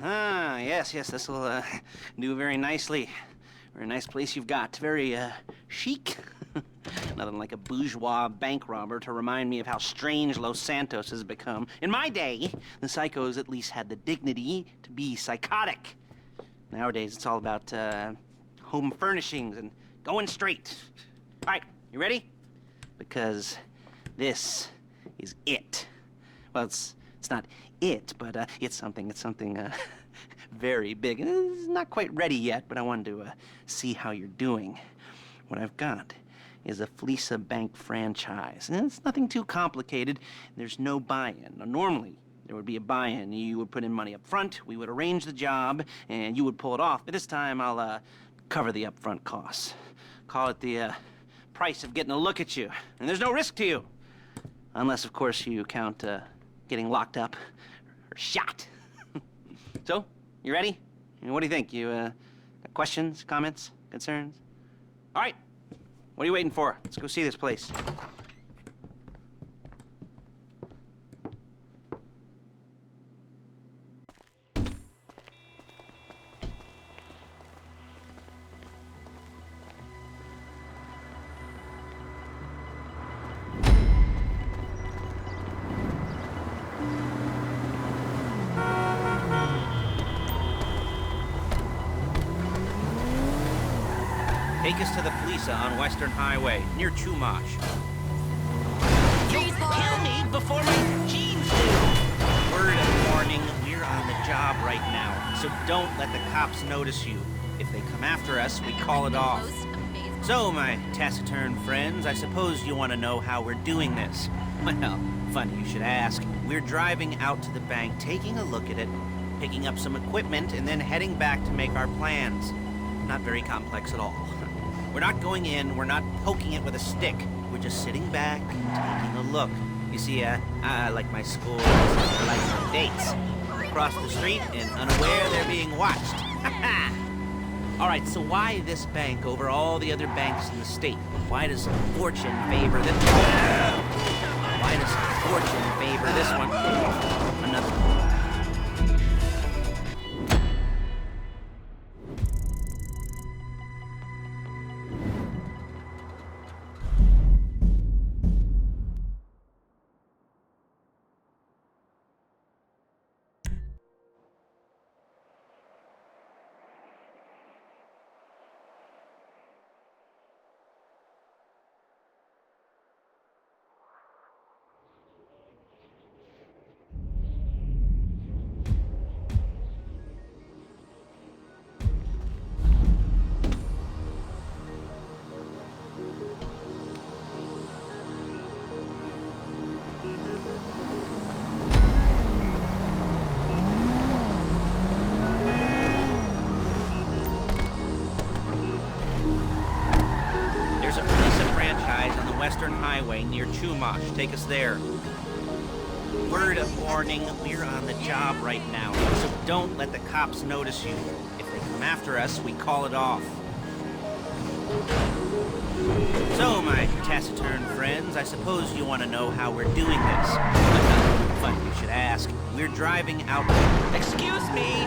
Ah, yes, this will do very nicely. Very nice place you've got. Very chic. Nothing like a bourgeois bank robber to remind me of how strange Los Santos has become. In my day, the psychos at least had the dignity to be psychotic. Nowadays, it's all about home furnishings and going straight. All right, you ready? Because this is it. Well, it's not it, but it's something very big. It's not quite ready yet, but I wanted to see how you're doing. What I've got is a Fleeca Bank franchise. And it's nothing too complicated. There's no buy-in. Now, normally, there would be a buy-in. You would put in money up front, we would arrange the job, and you would pull it off. But this time, I'll cover the upfront costs. Call it the price of getting a look at you. And there's no risk to you. Unless, of course, you count getting locked up or shot. So, you ready? What do you think? You got questions, comments, concerns? All right. What are you waiting for? Let's go see this place. Take us to the Fleeca on Western Highway, near Chumash. You'll kill me before my jeans do! Word of warning, we're on the job right now, so don't let the cops notice you. If they come after us, we call it off. So, my taciturn friends, I suppose you want to know how we're doing this. Well, funny you should ask. We're driving out to the bank, taking a look at it, picking up some equipment, and then heading back to make our plans. Not very complex at all. We're not going in, we're not poking it with a stick. We're just sitting back, taking a look. You see, I like my scores, I like my dates. Across the street and unaware they're being watched. All right, so why this bank over all the other banks in the state? Why does fortune favor this one? Why does fortune favor this one? Another one. Western Highway near Chumash. Take us there. Word of warning, we're on the job right now, so don't let the cops notice you. If they come after us, we call it off. So, my taciturn friends, I suppose you want to know how we're doing this. Funny you should ask. We're driving out... Excuse me!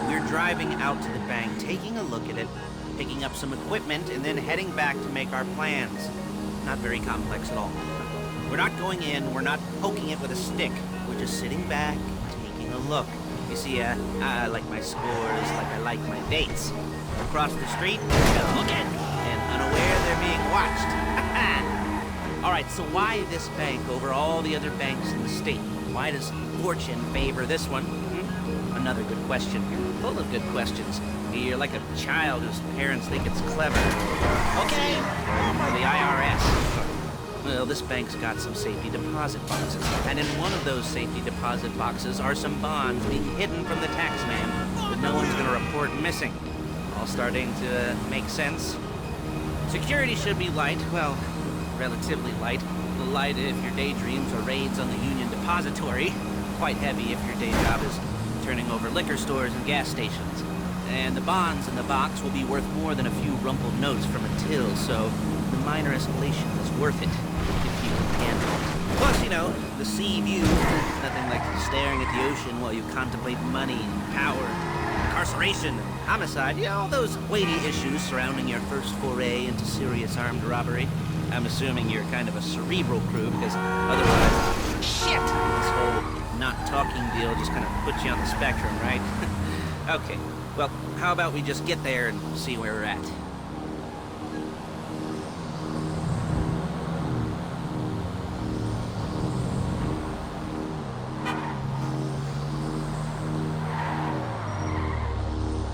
We're driving out to the bank, taking a look at it, picking up some equipment, and then heading back to make our plans. Not very complex at all. We're not going in, we're not poking it with a stick. We're just sitting back, taking a look. You see, I like my scores like I like my dates. Across the street, look at, and unaware they're being watched. All right, so why this bank over all the other banks in the state? Why does fortune favor this one? Another good question. Full of good questions. You're like a child whose parents think it's clever. Okay, or the IRS. Well, this bank's got some safety deposit boxes, and in one of those safety deposit boxes are some bonds being hidden from the tax man that no one's gonna report missing. All starting to make sense. Security should be light, well, relatively light. Light if your daydreams are raids on the Union Depository. Quite heavy if your day job is turning over liquor stores and gas stations. And the bonds in the box will be worth more than a few rumpled notes from a till, so the minor escalation is worth it if you can handle it. Plus, you know, the sea view. Nothing like staring at the ocean while you contemplate money, power, incarceration, homicide. You know, all those weighty issues surrounding your first foray into serious armed robbery. I'm assuming you're kind of a cerebral crew, because otherwise... Shit! This whole not talking deal just kind of puts you on the spectrum, right? Okay, well, how about we just get there and see where we're at?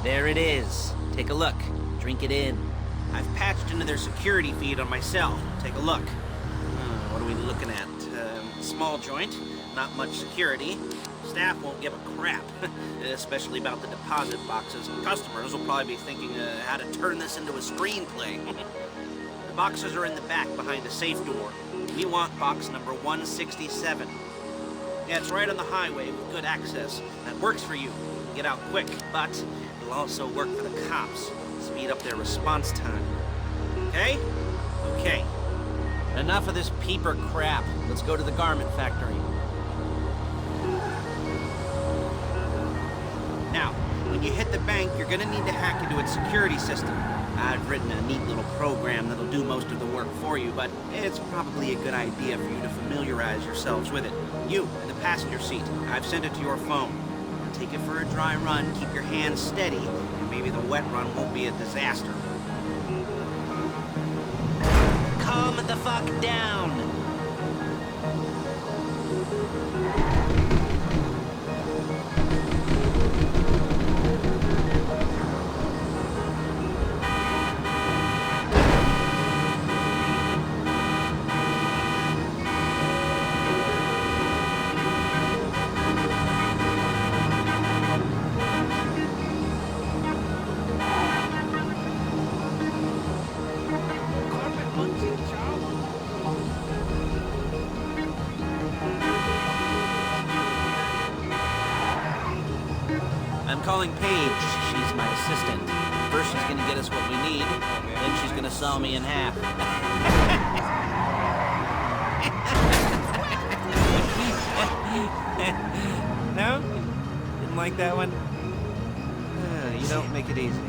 There it is. Take a look. Drink it in. I've patched into their security feed on my cell. Take a look. What are we looking at? Small joint, not much security. Staff won't give a crap, especially about the deposit boxes. Customers will probably be thinking how to turn this into a screenplay. The boxes are in the back behind a safe door. We want box number 167. Yeah, it's right on the highway with good access. That works for you. Get out quick, but it'll also work for the cops. Speed up their response time. Okay? Okay. Enough of this peeper crap. Let's go to the garment factory. Now, when you hit the bank, you're gonna need to hack into its security system. I've written a neat little program that'll do most of the work for you, but it's probably a good idea for you to familiarize yourselves with it. You, in the passenger seat, I've sent it to your phone. Take it for a dry run, keep your hands steady, and maybe the wet run won't be a disaster. Calm the fuck down! I'm calling Paige. She's my assistant. First she's gonna get us what we need, then she's gonna saw me in half. No? Didn't like that one? You don't make it easy.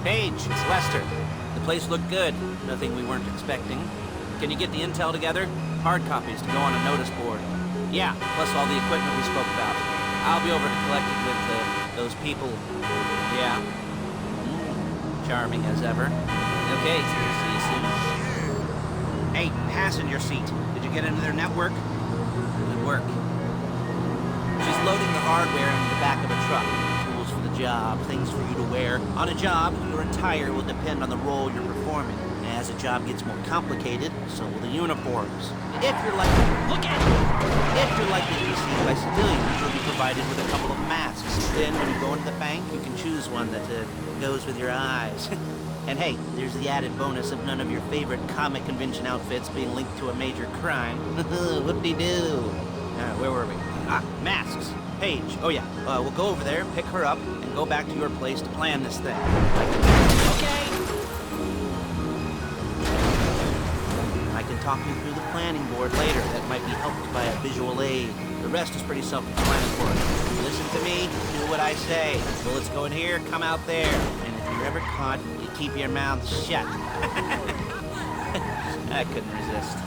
Paige, it's Lester. The place looked good. Nothing we weren't expecting. Can you get the intel together? Hard copies to go on a notice board. Yeah, plus all the equipment we spoke about. I'll be over to collect it with those people. Yeah. Charming as ever. Okay, see you soon. Hey, passenger seat. Did you get into their network? Good work. She's loading the hardware into the back of a truck. Tools for the job, things for you to wear. On a job, your attire will depend on the role you're performing. As the job gets more complicated, so will the uniforms. If you're likely to be seen by civilians, you'll be provided with a couple of masks. Then, when you go into the bank, you can choose one that goes with your eyes. And hey, there's the added bonus of none of your favorite comic convention outfits being linked to a major crime. Whoop-de-doo. Where were we? Masks. Paige. Oh yeah, we'll go over there, pick her up, and go back to your place to plan this thing. Okay. I can talk you through the planning board later. That might be helped by a visual aid. The rest is pretty self-explanatory. Listen to me, do what I say. Bullets go in here, come out there. And if you're ever caught, you keep your mouth shut. I couldn't resist.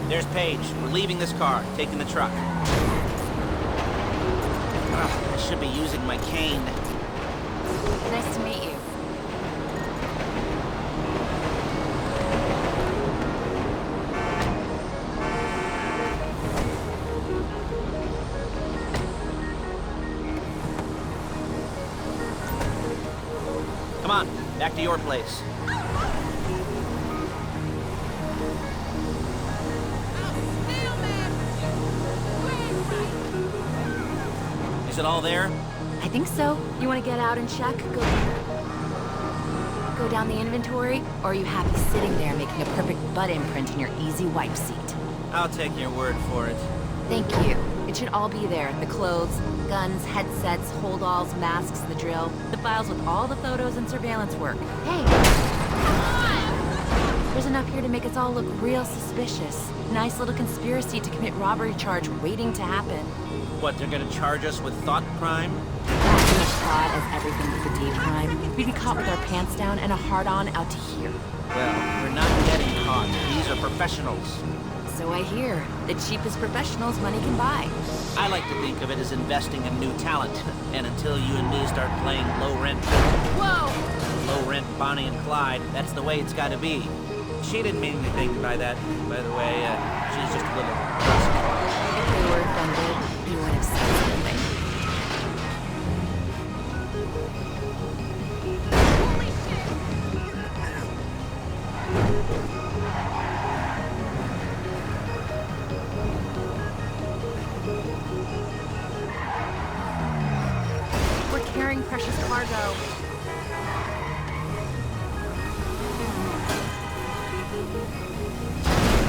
There's Paige. We're leaving this car, taking the truck. I should be using my cane. Nice to meet you. Come on, back to your place. Is it all there? I think so. You want to get out and check? Go down the inventory? Or are you happy sitting there making a perfect butt imprint in your easy wipe seat? I'll take your word for it. Thank you. It should all be there. The clothes, guns, headsets, holdalls, masks, the drill. The files with all the photos and surveillance work. Hey! There's enough here to make us all look real suspicious. Nice little conspiracy to commit robbery charge waiting to happen. What, they're gonna charge us with thought crime? Not as much thought as everything but the D crime. We'd be caught with our pants down and a hard-on out to here. Well, we're not getting caught. These are professionals. So I hear. The cheapest professionals money can buy. I like to think of it as investing in new talent. And until you and me start playing low-rent... Whoa! Low-rent Bonnie and Clyde, that's the way it's gotta be. She didn't mean anything by that, by the way. She's just a little... If they were offended, you wouldn't have said something. We're carrying precious cargo.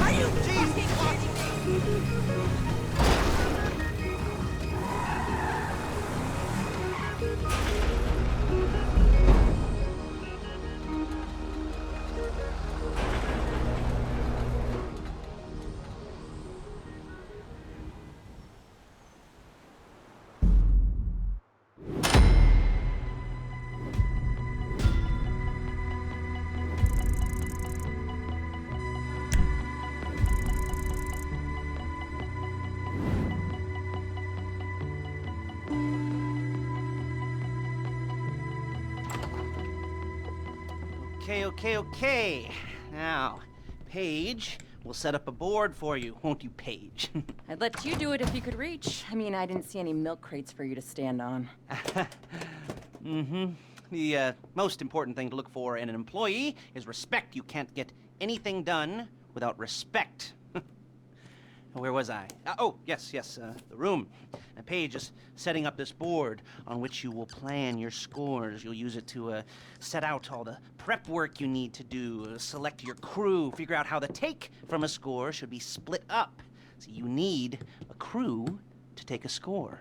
Are you Jesus? Okay. Now, Paige, we'll set up a board for you, won't you, Paige? I'd let you do it if you could reach. I mean, I didn't see any milk crates for you to stand on. The most important thing to look for in an employee is respect. You can't get anything done without respect. Where was I? Yes, the room. Paige is setting up this board on which you will plan your scores. You'll use it to set out all the prep work you need to do, select your crew, figure out how the take from a score should be split up. So you need a crew to take a score.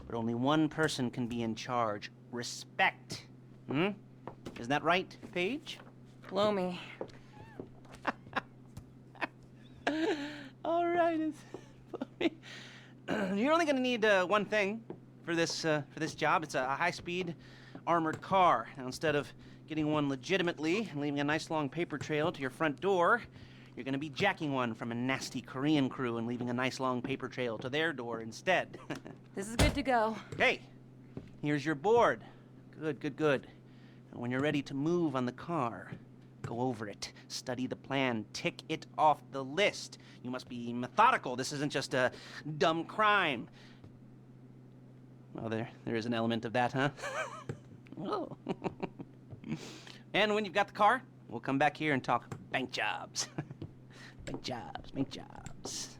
But only one person can be in charge. Respect. Isn't that right, Paige? Blow me. All right. You're only going to need one thing for this job. It's a high-speed armored car. Now, instead of getting one legitimately and leaving a nice long paper trail to your front door, you're going to be jacking one from a nasty Korean crew and leaving a nice long paper trail to their door instead. This is good to go. Hey, here's your board. Good. And when you're ready to move on the car, go over it, study the plan, tick it off the list. You must be methodical. This isn't just a dumb crime. Well, there is an element of that, huh? Oh. And when you've got the car, we'll come back here and talk bank jobs. Bank jobs.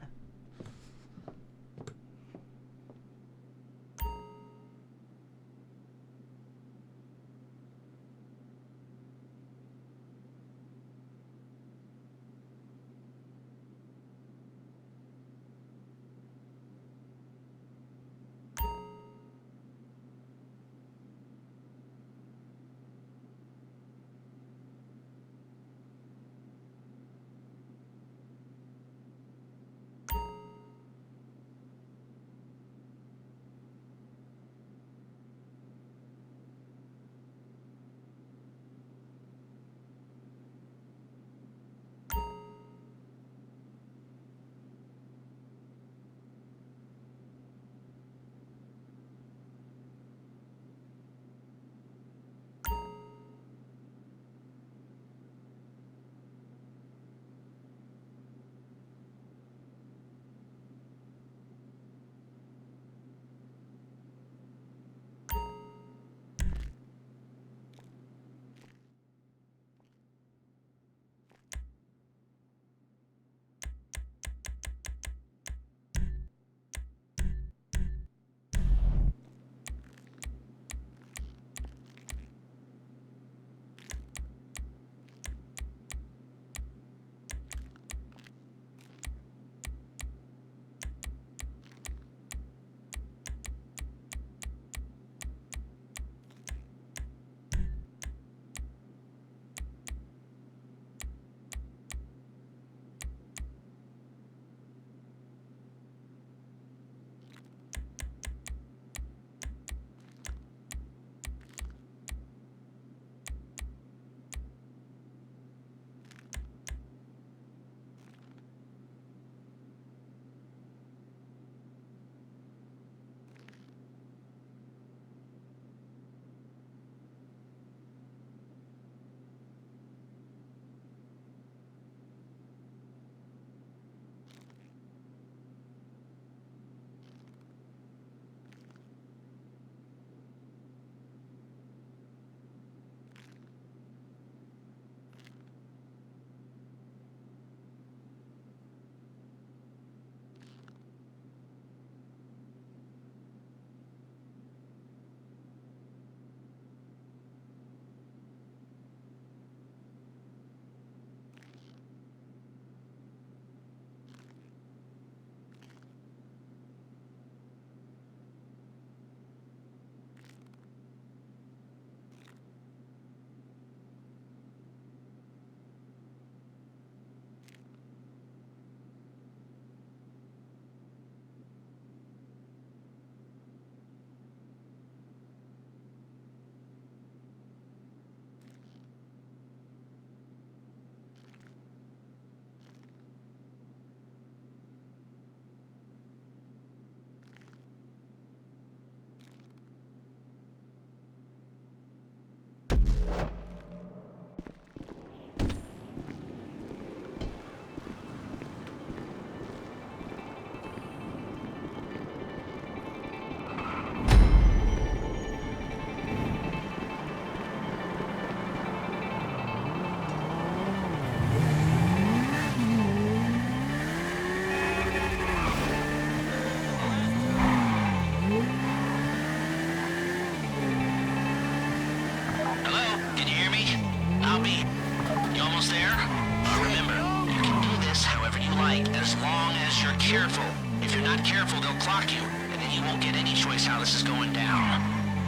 right, as long as you're careful. If you're not careful, they'll clock you, and then you won't get any choice how this is going down.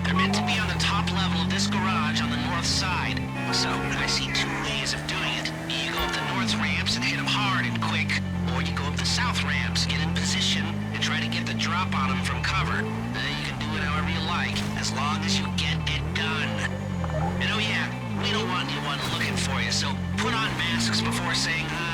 They're meant to be on the top level of this garage on the north side. So, I see two ways of doing it. You go up the north ramps and hit them hard and quick, or you go up the south ramps, get in position, and try to get the drop on them from cover. You can do it however you like, as long as you get it done. And oh yeah, we don't want anyone looking for you, so put on masks before saying hi.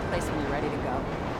place when you're ready to go.